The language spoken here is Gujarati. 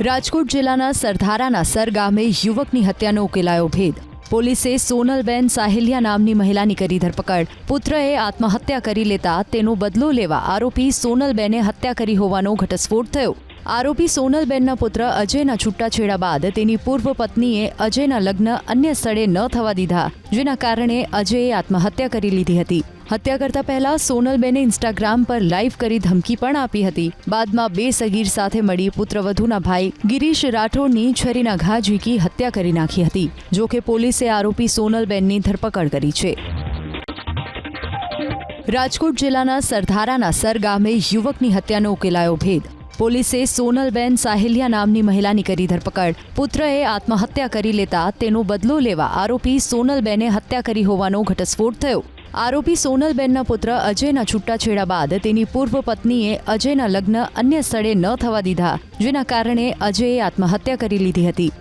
રાજકોટ જિલ્લાના સરધારાના સર ગામે યુવકની હત્યાનો ઉકેલાયો ભેદ। પોલીસે સોનલબેન સાહેલિયા નામની મહિલાની કરી ધરપકડ। પુત્રએ આત્મહત્યા કરી લેતા તેનો બદલો લેવા આરોપી સોનલબેને હત્યા કરી હોવાનો ઘટસ્ફોટ થયો। આરોપી સોનલબેનના પુત્ર અજયના છૂટાછેડા બાદ તેની પૂર્વ પત્નીએ અજયના લગ્ન અન્ય સ્થળે ન થવા દીધા, જેના કારણે અજયે આત્મહત્યા કરી લીધી હતી। હત્યા કરતા પહેલા સોનલબેને ઇન્સ્ટાગ્રામ પર લાઈવ કરી ધમકી પણ આપી હતી। બાદમાં બે સગીર સાથે મળી પુત્રવધૂના ભાઈ ગિરીશ રાઠોડની છરીના ઘા ઝીકી હત્યા કરી નાખી હતી। જોકે પોલીસે આરોપી સોનલબેનની ધરપકડ કરી છે। રાજકોટ જિલ્લાના સરધારાના સર ગામે યુવકની હત્યાનો ઉકેલાયો ભેદ। પોલીસે સોનલબેન સાહેલિયા નામની મહિલાની કરી ધરપકડ। પુત્રએ આત્મહત્યા કરી લેતા તેનો બદલો લેવા આરોપી સોનલબેને હત્યા કરી હોવાનો ઘટસ્ફોટ થયો। આરોપી સોનલબેનના પુત્ર અજયના છૂટાછેડા બાદ તેની પૂર્વ પત્નીએ અજયના લગ્ન અન્ય સ્થળે ન થવા દીધા, જેના કારણે અજયે આત્મહત્યા કરી લીધી હતી।